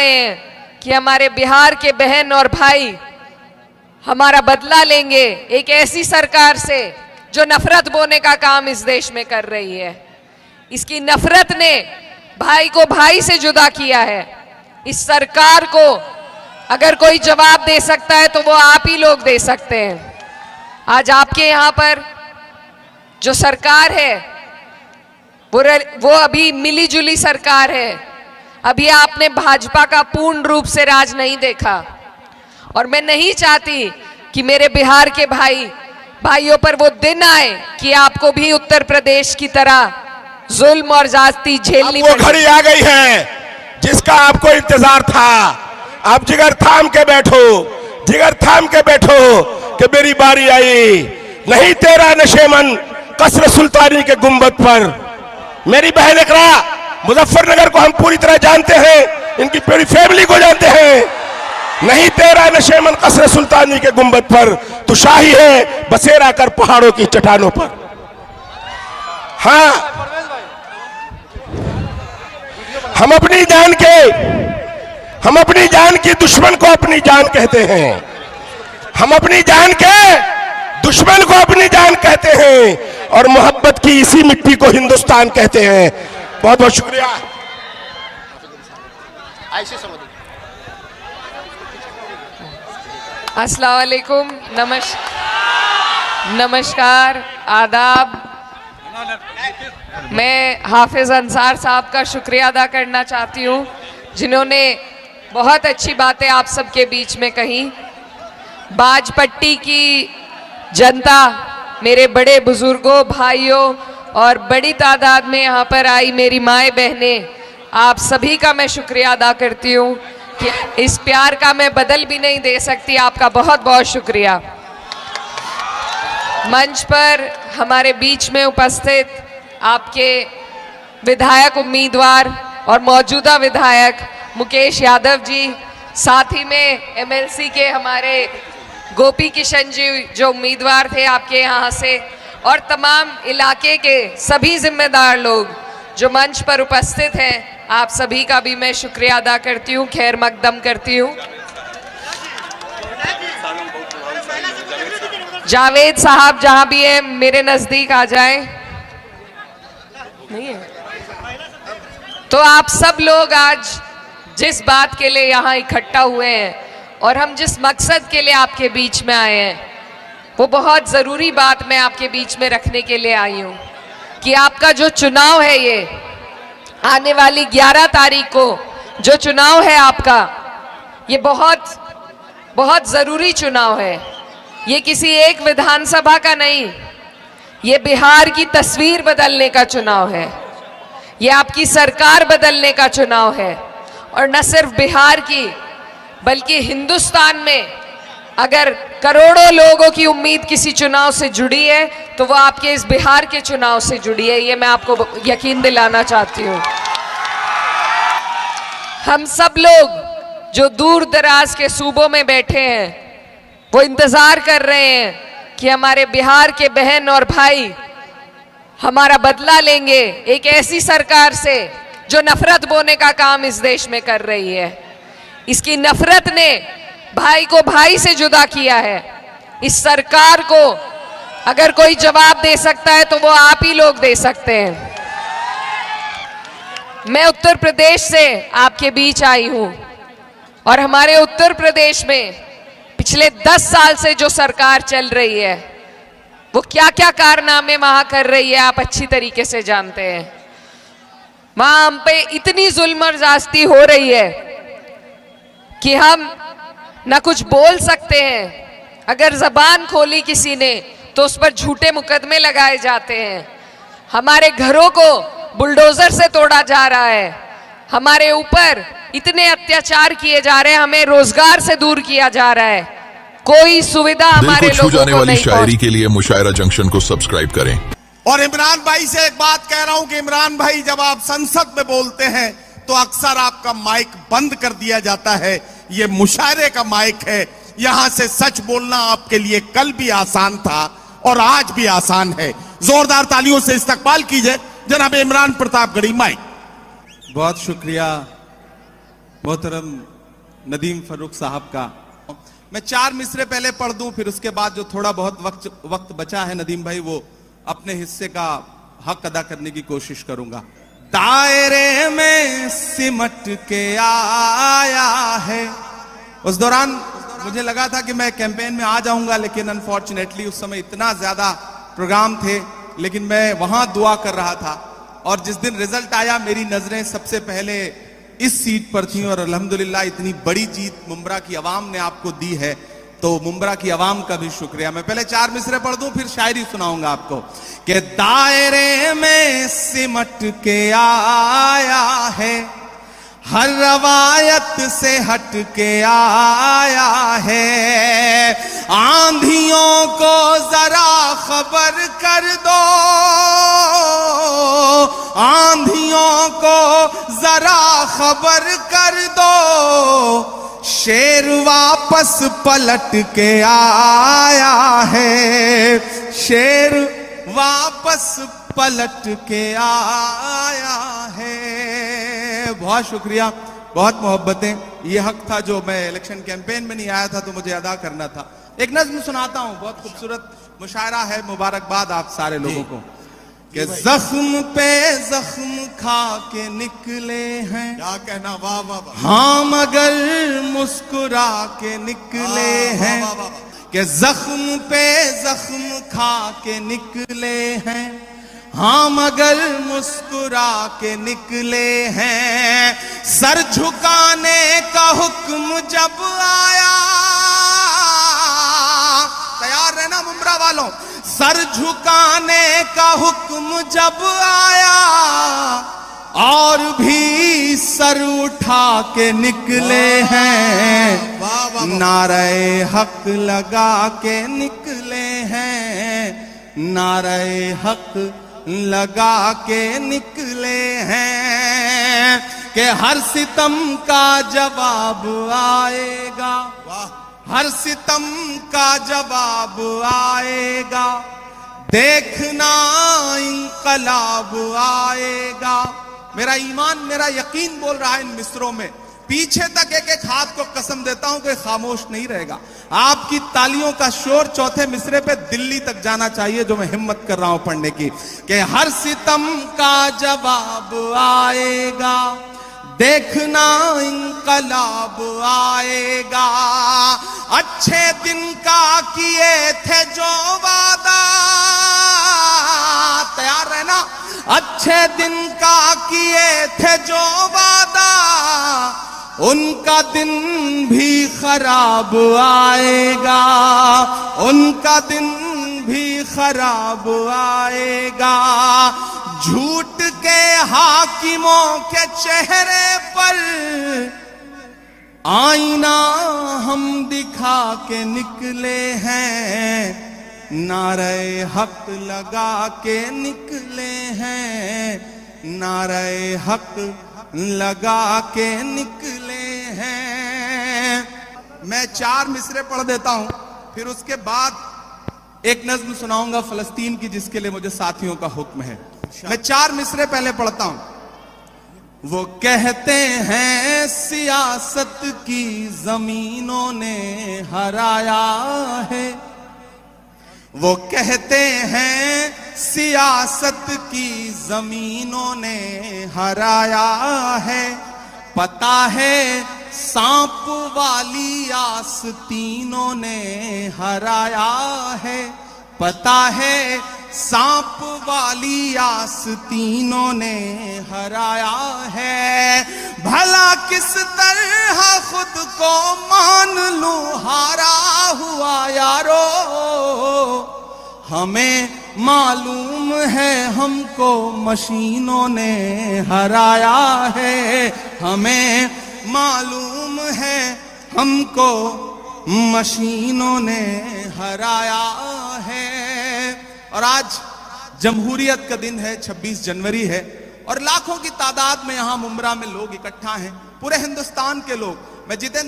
रहे हैं कि हमारे बिहार के बहन और भाई हमारा बदला लेंगे एक ऐसी सरकार से जो नफरत बोने का काम इस देश में कर रही है। इसकी नफरत ने भाई को भाई से जुदा किया है। इस सरकार को अगर कोई जवाब दे सकता है तो वो आप ही लोग दे सकते हैं। आज आपके यहाँ पर जो सरकार है वो अभी मिली जुली सरकार है। अभी आपने भाजपा का पूर्ण रूप से राज नहीं देखा और मैं नहीं चाहती कि मेरे बिहार के भाइयों पर वो दिन आए कि आपको भी उत्तर प्रदेश की तरह जुल्म और जाति झेलनी पड़े। वो घड़ी आ गई है जिसका आपको इंतजार था। आप जिगर थाम के बैठो, जिगर थाम के बैठो कि मेरी बारी आई। नहीं तेरा नशेमन कसर सुल्तानी के गुंबद पर। मेरी बहन इकरा, मुजफ्फरनगर को हम पूरी तरह जानते हैं, इनकी पूरी फैमिली को जानते हैं। नहीं तेरा नशेमन कसर सुल्तानी के गुंबद पर, तो शाही है बसेरा कर पहाड़ों की चट्टानों पर। हाँ, हम अपनी जान की दुश्मन को अपनी जान कहते हैं। हम अपनी जान के दुश्मन को अपनी जान कहते हैं और मोहब्बत की इसी मिट्टी को हिंदुस्तान कहते हैं। बहुत बहुत शुक्रिया। अस्सलाम वालेकुम, नमस्कार, आदाब। मैं हाफिज अंसार साहब का शुक्रिया अदा करना चाहती हूँ जिन्होंने बहुत अच्छी बातें आप सबके बीच में कही। बाजपट्टी की जनता, मेरे बड़े बुजुर्गों, भाइयों और बड़ी तादाद में यहाँ पर आई मेरी माएँ बहनें, आप सभी का मैं शुक्रिया अदा करती हूँ कि इस प्यार का मैं बदल भी नहीं दे सकती। आपका बहुत बहुत शुक्रिया। मंच पर हमारे बीच में उपस्थित आपके विधायक उम्मीदवार और मौजूदा विधायक मुकेश यादव जी, साथ ही में एमएलसी के हमारे गोपी किशन जी जो उम्मीदवार थे आपके यहाँ से, और तमाम इलाके के सभी जिम्मेदार लोग जो मंच पर उपस्थित हैं, आप सभी का भी मैं शुक्रिया अदा करती हूँ, खैर मकदम करती हूँ। जावेद साहब जहाँ भी है मेरे नज़दीक आ जाएं। नहीं है तो आप सब लोग आज जिस बात के लिए यहाँ इकट्ठा हुए हैं और हम जिस मकसद के लिए आपके बीच में आए हैं, वो बहुत ज़रूरी बात मैं आपके बीच में रखने के लिए आई हूँ कि आपका जो चुनाव है, ये आने वाली 11 तारीख को जो चुनाव है आपका, ये बहुत बहुत ज़रूरी चुनाव है। ये किसी एक विधानसभा का नहीं, ये बिहार की तस्वीर बदलने का चुनाव है। ये आपकी सरकार बदलने का चुनाव है और न सिर्फ बिहार की बल्कि हिंदुस्तान में अगर करोड़ों लोगों की उम्मीद किसी चुनाव से जुड़ी है तो वो आपके इस बिहार के चुनाव से जुड़ी है। ये मैं आपको यकीन दिलाना चाहती हूँ। हम सब लोग जो दूर दराज के सूबों में बैठे हैं वो इंतजार कर रहे हैं कि हमारे बिहार के बहन और भाई हमारा बदला लेंगे एक ऐसी सरकार से जो नफरत बोने का काम इस देश में कर रही है। इसकी नफरत ने भाई को भाई से जुदा किया है। इस सरकार को अगर कोई जवाब दे सकता है तो वो आप ही लोग दे सकते हैं। मैं उत्तर प्रदेश से आपके बीच आई हूं और हमारे उत्तर प्रदेश में पिछले 10 साल से जो सरकार चल रही है वो क्या क्या कारनामे वहां कर रही है आप अच्छी तरीके से जानते हैं। वहां हम पे इतनी जुल्म और जास्ती हो रही है कि हम ना कुछ बोल सकते हैं। अगर जबान खोली किसी ने तो उस पर झूठे मुकदमे लगाए जाते हैं। हमारे घरों को बुलडोजर से तोड़ा जा रहा है। हमारे ऊपर इतने अत्याचार किए जा रहे हैं, हमें रोजगार से दूर किया जा रहा है। कोई सुविधा हमारे लोगों को जाने वाली शायरी के लिए मुशायरा जंक्शन को सब्सक्राइब करें। और इमरान भाई से एक बात कह रहा हूं कि इमरान भाई, जब आप संसद में बोलते हैं तो अक्सर आपका माइक बंद कर दिया जाता है। ये मुशायरे का माइक है। यहां से सच बोलना आपके लिए कल भी आसान था और आज भी आसान है। जोरदार तालियों से इस्तकबाल कीजिए जनाब इमरान प्रताप गढ़ी। माइक। बहुत शुक्रिया मोहतरम नदीम फर्रुख साहब का मैं 4 मिसरे पहले पढ़ दूं, फिर उसके बाद जो थोड़ा बहुत वक्त बचा है नदीम भाई, वो अपने हिस्से का हक अदा करने की कोशिश करूंगा। दायरे में सिमट के आया है। उस दौरान मुझे लगा था कि मैं कैंपेन में आ जाऊंगा, लेकिन अनफॉर्चुनेटली उस समय इतना ज्यादा प्रोग्राम थे, लेकिन मैं वहां दुआ कर रहा था। और जिस दिन रिजल्ट आया मेरी नजरें सबसे पहले इस सीट पर थी, और अल्हम्दुलिल्लाह इतनी बड़ी जीत मुंब्रा की आवाम ने आपको दी है, तो मुंब्रा की आवाम का भी शुक्रिया। मैं पहले 4 मिसरे पढ़ दूं, फिर शायरी सुनाऊंगा आपको कि दायरे में सिमट के आया है, हर रवायत से हट के आया है। आंधियों को जरा खबर कर दो, आंधियों को जरा खबर कर दो, शेर वापस पलट के आया है, शेर वापस पलट के आया है। बहुत शुक्रिया, बहुत मोहब्बतें। ये हक था जो मैं इलेक्शन कैंपेन में नहीं आया था, तो मुझे अदा करना था। एक नज़्म सुनाता हूं, बहुत खूबसूरत मुशायरा है। मुबारकबाद आप सारे लोगों को कि जख्म पे जख्म खा के निकले हैं, क्या कहना, वाह वाह वाह, हाँ मगर मुस्कुरा के निकले हैं, कि जख्म पे जख्म खा के निकले हैं, हाँ मगर मुस्कुरा के निकले हैं। सर झुकाने का हुक्म जब आया, तैयार रहना मुंब्रा वालों, सर झुकाने का हुक्म जब आया, और भी सर उठा के निकले हैं, नारे हक लगा के निकले हैं, नारे हक लगा के निकले हैं, कि हर सितम का जवाब आएगा, हर सितम का जवाब आएगा, देखना इंकलाब आएगा। मेरा ईमान, मेरा यकीन बोल रहा है इन मिसरों में, पीछे तक एक एक हाथ को कसम देता हूं कि खामोश नहीं रहेगा। आपकी तालियों का शोर चौथे मिसरे पे दिल्ली तक जाना चाहिए, जो मैं हिम्मत कर रहा हूं पढ़ने की, कि हर सितम का जवाब आएगा, देखना इंकलाब आएगा। अच्छे दिन का किए थे जो वादा, तैयार रहना, अच्छे दिन का किए थे जो वादा, उनका दिन भी खराब आएगा, उनका दिन भी खराब आएगा। झूठ के हाकिमों के चेहरे पर आईना हम दिखा के निकले हैं, नारे हक लगा के निकले हैं, नारे हक लगा के निकले हैं। मैं 4 मिसरे पढ़ देता हूं, फिर उसके बाद एक नज्म सुनाऊंगा फलस्तीन की, जिसके लिए मुझे साथियों का हुक्म है। मैं 4 मिसरे पहले पढ़ता हूं। वो कहते हैं सियासत की जमीनों ने हराया है, वो कहते हैं सियासत की जमीनों ने हराया है। पता है सांप वाली आस्तीनों ने हराया है, पता है सांप वाली आस्तीनों ने हराया है। भला किस तरह खुद को मान लूं हारा हुआ यारो, हमें मालूम है हमको मशीनों ने हराया है, हमें मालूम है हमको मशीनों ने हराया है। और आज जमहूरियत का दिन है, 26 जनवरी है, और लाखों की तादाद में यहां मुंब्रा में लोग इकट्ठा हैं, पूरे हिंदुस्तान के लोग। मैं जितेंद्र